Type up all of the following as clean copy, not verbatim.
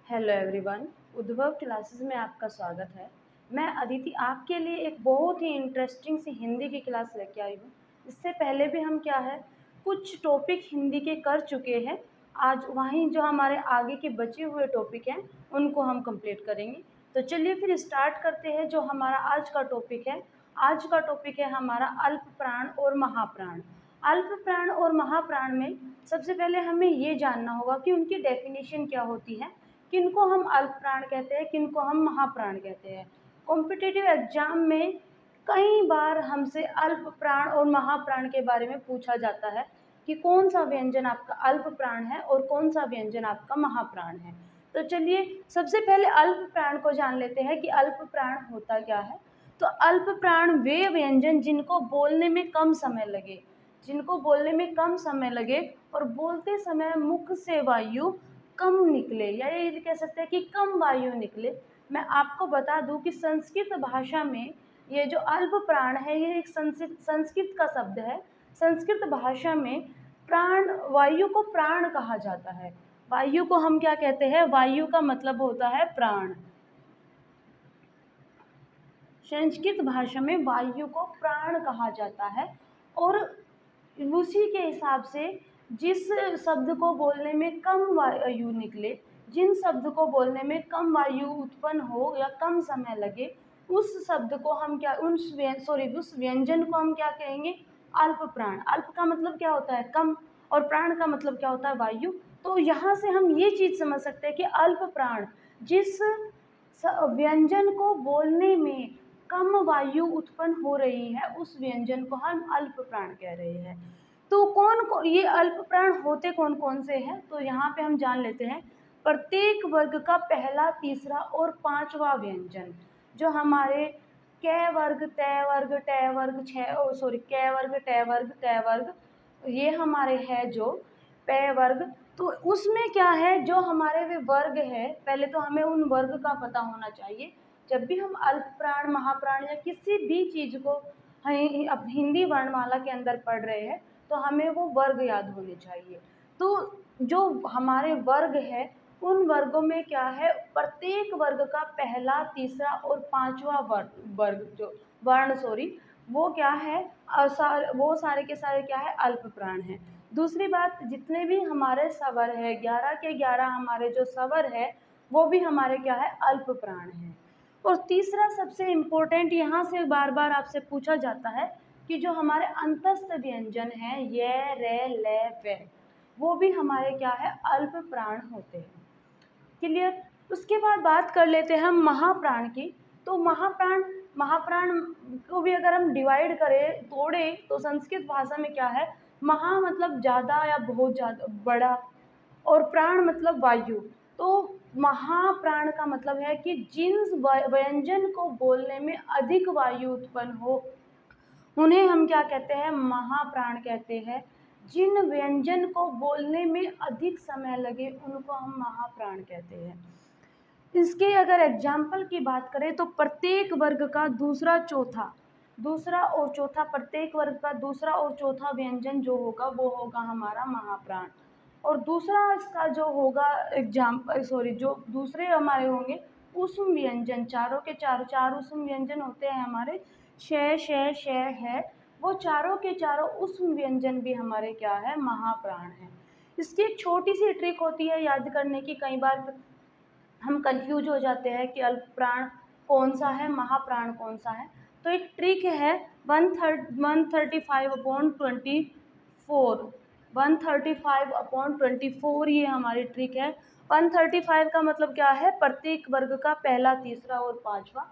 Hello everyone, उद्भव classes में आपका स्वागत है। मैं अदिति आपके लिए एक बहुत ही इंटरेस्टिंग सी हिंदी की क्लास लेके आई हूँ। इससे पहले भी हम क्या है कुछ टॉपिक हिंदी के कर चुके हैं। आज वहीं जो हमारे आगे के बचे हुए टॉपिक हैं उनको हम कंप्लीट करेंगे। तो चलिए फिर स्टार्ट करते हैं। जो हमारा आज का टॉपिक है, आज का टॉपिक है हमारा अल्प प्राण और महाप्राण। अल्प प्राण और महाप्राण में सबसे पहले हमें ये जानना होगा कि उनकी डेफिनेशन क्या होती है, किनको हम अल्प प्राण कहते हैं, किनको हम महाप्राण कहते हैं। कॉम्पिटिटिव एग्जाम में कई बार हमसे अल्प प्राण और महाप्राण के बारे में पूछा जाता है कि कौन सा व्यंजन आपका अल्प प्राण है और कौन सा व्यंजन आपका महाप्राण है। तो चलिए सबसे पहले अल्प प्राण को जान लेते हैं कि अल्प प्राण होता क्या है। तो अल्प प्राण वे व्यंजन जिनको बोलने में कम समय लगे, जिनको बोलने में कम समय लगे और बोलते समय मुख से वायु कम निकले, या ये कह सकते हैं कि कम वायु निकले। मैं आपको बता दूं कि संस्कृत भाषा में ये जो अल्प प्राण है ये एक संस्कृत का शब्द है। संस्कृत भाषा में प्राण, वायु को प्राण कहा जाता है। वायु को हम क्या कहते हैं, वायु का मतलब होता है प्राण। संस्कृत भाषा में वायु को प्राण कहा जाता है। और उसी के हिसाब से जिस शब्द को बोलने में कम वायु निकले, जिन शब्द को बोलने में कम वायु उत्पन्न हो या कम समय लगे, उस शब्द को हम क्या उस व्यंजन को हम क्या कहेंगे, अल्प प्राण। अल्प का मतलब क्या होता है, कम, और प्राण का मतलब क्या होता है, वायु। तो यहाँ से हम ये चीज़ समझ सकते हैं कि अल्प प्राण जिस व्यंजन को बोलने में कम वायु उत्पन्न हो रही है उस व्यंजन को हम अल्प प्राण कह रहे हैं। तो ये अल्प प्राण होते कौन कौन से हैं, तो यहाँ पे हम जान लेते हैं। प्रत्येक वर्ग का पहला, तीसरा और पांचवा व्यंजन जो हमारे कै वर्ग, तय वर्ग, टय वर्ग, कै वर्ग, टय वर्ग, तय वर्ग, ये हमारे है जो पै वर्ग। तो उसमें क्या है, जो हमारे वे वर्ग है, पहले तो हमें उन वर्ग का पता होना चाहिए। जब भी हम अल्प प्राण, महाप्राण या किसी भी चीज़ को अब हिंदी वर्णमाला के अंदर पढ़ रहे हैं तो हमें वो वर्ग याद होने चाहिए। तो जो हमारे वर्ग है उन वर्गों में क्या है, प्रत्येक वर्ग का पहला, तीसरा और पांचवा वर्ग जो वो क्या है, वो सारे के सारे क्या है, अल्प प्राण है। दूसरी बात, जितने भी हमारे स्वर है, 11 के 11 हमारे जो स्वर है वो भी हमारे क्या है, अल्प प्राण है। और तीसरा सबसे इम्पोर्टेंट, यहाँ से बार बार आपसे पूछा जाता है कि जो हमारे अंतस्थ व्यंजन हैं, य, रे, ले, वे, वो भी हमारे क्या है, अल्प प्राण होते हैं। क्लियर। उसके बाद बात कर लेते हैं हम महाप्राण की। तो महाप्राण, महाप्राण को भी अगर हम डिवाइड करें, तोड़े, तो संस्कृत भाषा में क्या है, महा मतलब ज़्यादा या बहुत ज़्यादा बड़ा, और प्राण मतलब वायु। तो महाप्राण का मतलब है कि जिन व्यंजन को बोलने में अधिक वायु उत्पन्न हो उन्हें हम क्या कहते हैं, महाप्राण कहते हैं। जिन व्यंजन को बोलने में अधिक समय लगे उनको हम महाप्राण कहते हैं। इसके अगर एग्जाम्पल की बात करें तो प्रत्येक वर्ग का दूसरा और चौथा, प्रत्येक वर्ग का दूसरा और चौथा व्यंजन जो होगा वो होगा हमारा महाप्राण। और दूसरा इसका जो होगा जो दूसरे हमारे होंगे उसम व्यंजन, चारों के चार उसम व्यंजन होते हैं हमारे, शय, शय, शय है, वो चारों के चारों उसम व्यंजन भी हमारे क्या है, महाप्राण है। इसकी एक छोटी सी ट्रिक होती है याद करने की। कई बार हम कंफ्यूज हो जाते हैं कि अल्प प्राण कौन सा है, महाप्राण कौन सा है। तो एक ट्रिक है 135/24, 135/24, ये हमारी ट्रिक है। 135 का मतलब क्या है, प्रत्येक वर्ग का पहला, तीसरा और पांचवा,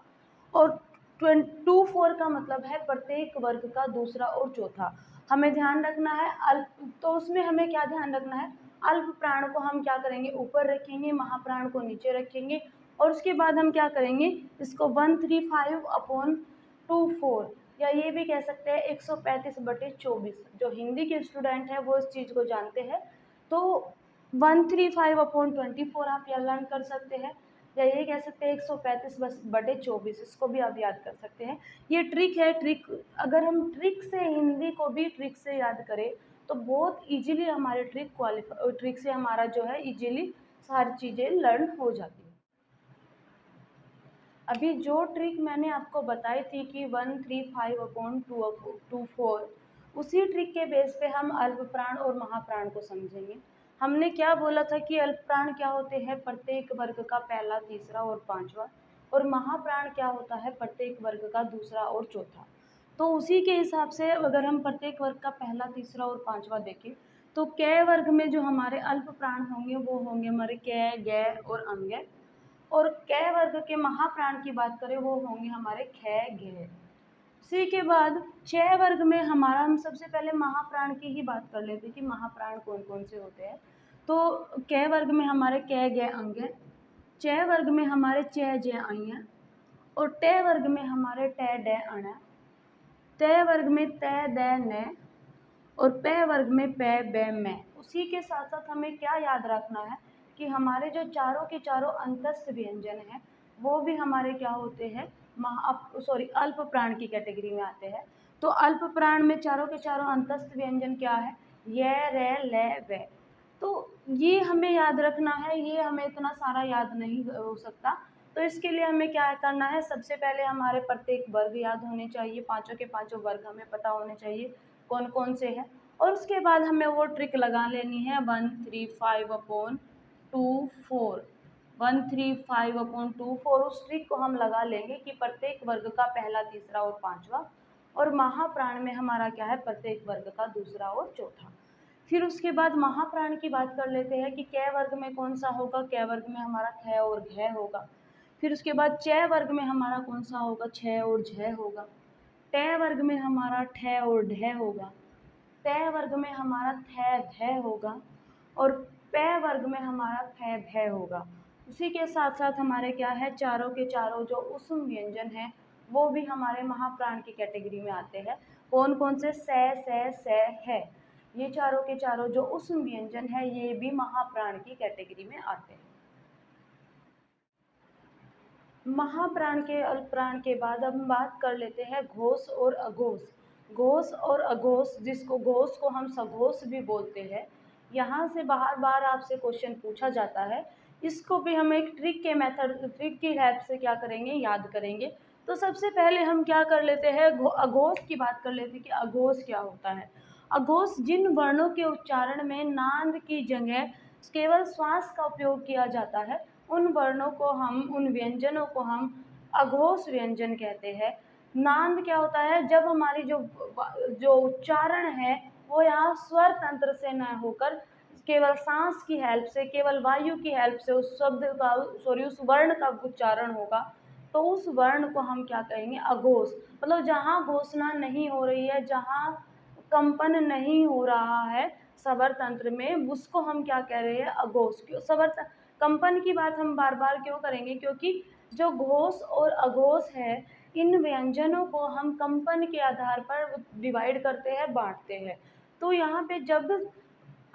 और 24 का मतलब है प्रत्येक वर्ग का दूसरा और चौथा। हमें ध्यान रखना है अल्प, तो उसमें हमें क्या ध्यान रखना है, अल्प प्राण को हम क्या करेंगे, ऊपर रखेंगे, महाप्राण को नीचे रखेंगे। और उसके बाद हम क्या करेंगे, इसको 135/24, या ये भी कह सकते हैं 135/24। जो हिंदी के स्टूडेंट हैं वो इस चीज़ को जानते हैं। तो 135/24 आप यह लर्न कर सकते हैं, या ये कह सकते हैं 135/24, इसको भी आप याद कर सकते हैं। ये ट्रिक है। ट्रिक, अगर हम ट्रिक से हिंदी को भी ट्रिक से याद करें तो बहुत इजीली हमारे ट्रिक से हमारा जो है इजीली सारी चीज़ें लर्न हो जाती हैं। अभी जो ट्रिक मैंने आपको बताई थी कि 135/2/4, उसी ट्रिक के बेस पे हम अल्प प्राण और महाप्राण को समझेंगे। हमने क्या बोला था कि अल्प प्राण क्या होते हैं? प्रत्येक वर्ग का पहला, तीसरा और पांचवा। और महाप्राण क्या होता है? प्रत्येक वर्ग का दूसरा और चौथा। तो उसी के हिसाब से अगर हम प्रत्येक वर्ग का पहला, तीसरा और पांचवा देखें, तो क वर्ग में जो हमारे अल्प प्राण होंगे वो होंगे हमारे क, ग और अंग। और क वर्ग के महाप्राण की बात करें वो होंगे हमारे ख, ग। उसी के बाद च वर्ग में हमारा, हम सबसे पहले महाप्राण की ही बात कर लेते हैं कि महाप्राण कौन कौन से होते हैं। तो क वर्ग में हमारे क, ग, अंग है। च वर्ग में हमारे च, ज, आई हैं। और ट वर्ग में हमारे ट, ड, अण है। त वर्ग में त, द, न। और प वर्ग में प, ब, म। उसी के साथ साथ हमें क्या याद रखना है कि हमारे जो चारों के चारों अंतस्थ व्यंजन हैं वो भी हमारे क्या होते हैं? अल्प प्राण की कैटेगरी में आते हैं। तो अल्प प्राण में चारों के चारों अंतस्थ व्यंजन क्या है? य, र, ल, व। तो ये हमें याद रखना है, ये हमें इतना सारा याद नहीं हो सकता। तो इसके लिए हमें क्या करना है? सबसे पहले हमारे प्रत्येक वर्ग याद होने चाहिए, पांचों के पांचों वर्ग हमें पता होने चाहिए कौन कौन से हैं। और उसके बाद हमें वो ट्रिक लगा लेनी है 135/2/4। 135/2/4 उस ट्रिक को हम लगा लेंगे कि प्रत्येक वर्ग का पहला, तीसरा और पांचवा। और महाप्राण में हमारा क्या है? प्रत्येक वर्ग का दूसरा और चौथा। फिर उसके बाद महाप्राण की बात कर लेते हैं कि क वर्ग में कौन सा होगा? क वर्ग में हमारा ख और घ होगा। फिर उसके बाद च वर्ग में हमारा कौन सा होगा? छ और झ होगा। ट वर्ग में हमारा ठ और ढ होगा। प वर्ग में हमारा थ, ध होगा। और प वर्ग में हमारा फ, भ होगा। उसी के साथ साथ हमारे क्या है? चारों के चारों जो ऊष्म व्यंजन हैं वो भी हमारे महाप्राण की कैटेगरी में आते हैं। कौन कौन से? स, है। ये चारों के चारों जो ऊष्म व्यंजन है ये भी महाप्राण की कैटेगरी में आते हैं। महाप्राण के अल्पप्राण के बाद अब हम बात कर लेते हैं घोष और अघोष। घोष और अघोष, जिसको घोष को हम सघोष भी बोलते हैं। यहाँ से बार बार आपसे क्वेश्चन पूछा जाता है। इसको भी हम एक ट्रिक की हेल्प से क्या करेंगे? याद करेंगे। तो सबसे पहले हम क्या कर लेते हैं? अघोष की बात कर लेते हैं कि अघोष क्या होता है। अघोष जिन वर्णों के उच्चारण में नांद की जगह केवल श्वास का उपयोग किया जाता है, उन वर्णों को हम, उन व्यंजनों को हम अघोष व्यंजन कहते हैं। नांद क्या होता है? जब हमारी जो उच्चारण है वो यहाँ स्वर तंत्र से न होकर केवल सांस की हेल्प से, केवल वायु की हेल्प से उस उस वर्ण का उच्चारण होगा, तो उस वर्ण को हम क्या कहेंगे? अघोष। मतलब जहाँ घोषणा नहीं हो रही है, जहाँ कंपन नहीं हो रहा है स्वर तंत्र में, उसको हम क्या कह रहे हैं? अघोष। कंपन की बात हम बार बार क्यों करेंगे? क्योंकि जो घोष और अघोष है, इन व्यंजनों को हम कंपन के आधार पर डिवाइड करते हैं, बांटते हैं। तो यहाँ पे जब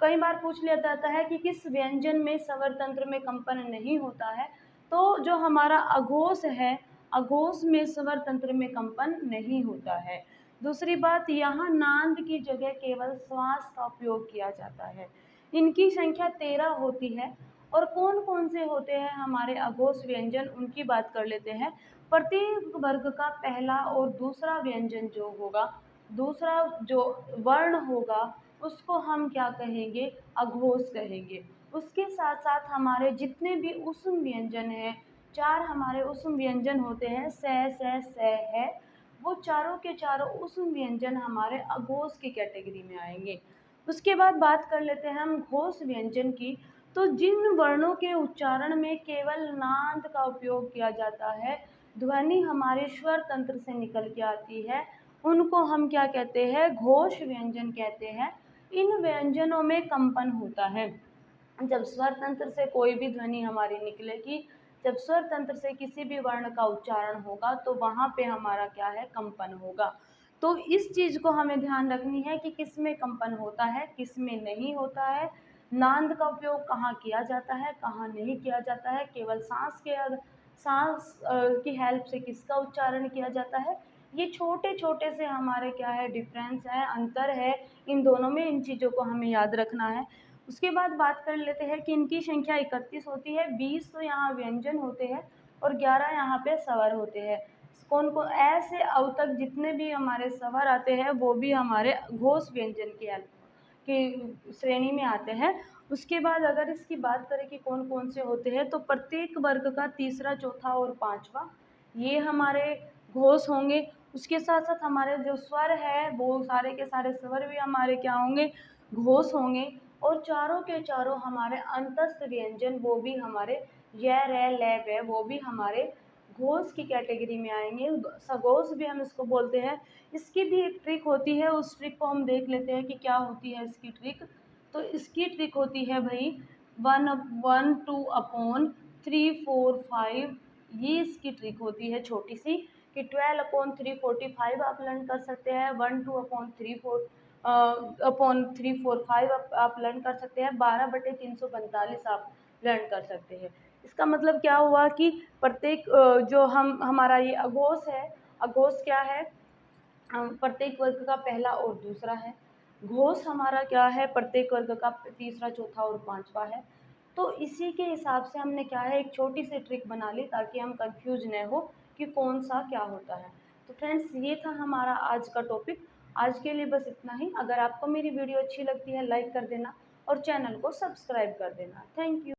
कई बार पूछ लिया जाता है कि किस व्यंजन में स्वर तंत्र में कंपन नहीं होता है, तो जो हमारा अघोष है, अघोष में स्वर तंत्र में कंपन नहीं होता है। दूसरी बात, यहाँ नांद की जगह केवल श्वास का उपयोग किया जाता है। इनकी संख्या 13 होती है। और कौन कौन से होते हैं हमारे अघोष व्यंजन, उनकी बात कर लेते हैं। प्रत्येक वर्ग का पहला और दूसरा व्यंजन जो होगा, दूसरा जो वर्ण होगा, उसको हम क्या कहेंगे? अघोष कहेंगे। उसके साथ साथ हमारे जितने भी ऊष्म व्यंजन हैं, 4 हमारे ऊष्म व्यंजन होते हैं, स, है, वो चारों के चारों ऊष्म व्यंजन हमारे अघोष की कैटेगरी में आएंगे। उसके बाद बात कर लेते हैं हम घोष व्यंजन की। तो जिन वर्णों के उच्चारण में केवल नाद का उपयोग किया जाता है, ध्वनि हमारे स्वर तंत्र से निकल के आती है, उनको हम क्या कहते हैं? घोष व्यंजन कहते हैं। इन व्यंजनों में कंपन होता है। जब स्वर तंत्र से कोई भी ध्वनि हमारी निकलेगी, जब स्वर तंत्र से किसी भी वर्ण का उच्चारण होगा, तो वहाँ पे हमारा क्या है? कंपन होगा। तो इस चीज़ को हमें ध्यान रखनी है कि किस में कंपन होता है, किस में नहीं होता है। नांद का उपयोग कहाँ किया जाता है, कहाँ नहीं किया जाता है। केवल सांस की हेल्प से किसका उच्चारण किया जाता है। ये छोटे छोटे से हमारे क्या है? डिफरेंस है, अंतर है इन दोनों में। इन चीज़ों को हमें याद रखना है। उसके बाद बात कर लेते हैं कि इनकी संख्या 31 होती है, 20 तो यहाँ व्यंजन होते हैं और 11 यहाँ पे स्वर होते हैं। कौन कौन ऐसे अब तक जितने भी हमारे स्वर आते हैं वो भी हमारे घोष व्यंजन की श्रेणी में आते हैं। उसके बाद अगर इसकी बात करें कि कौन कौन से होते हैं, तो प्रत्येक वर्ग का तीसरा, चौथा और पांचवा ये हमारे घोष होंगे। उसके साथ साथ हमारे जो स्वर है वो सारे के सारे स्वर भी हमारे क्या होंगे, घोष होंगे। और चारों के चारों हमारे अंतस्थ व्यंजन वो भी हमारे य, र, ल, व वो भी हमारे घोष की कैटेगरी में आएंगे। सघोष भी हम इसको बोलते हैं। इसकी भी एक ट्रिक होती है, उस ट्रिक को हम देख लेते हैं कि क्या होती है इसकी ट्रिक। तो इसकी ट्रिक होती है भाई 1/2/3/4/5, ये इसकी ट्रिक होती है छोटी सी, कि 12/345 आप लर्न कर सकते हैं, 1/2/345 आप लर्न कर सकते हैं, 12/345 आप लर्न कर सकते हैं। इसका मतलब क्या हुआ कि प्रत्येक जो हमारा ये अघोष है, अघोष क्या है, प्रत्येक वर्ग का पहला और दूसरा है। घोष हमारा क्या है, प्रत्येक वर्ग का तीसरा, चौथा और पांचवा है। तो इसी के हिसाब से हमने क्या है, एक छोटी सी ट्रिक बना ली ताकि हम कंफ्यूज न हो कि कौन सा क्या होता है। तो फ्रेंड्स, ये था हमारा आज का टॉपिक। आज के लिए बस इतना ही। अगर आपको मेरी वीडियो अच्छी लगती है लाइक कर देना और चैनल को सब्सक्राइब कर देना। Thank you.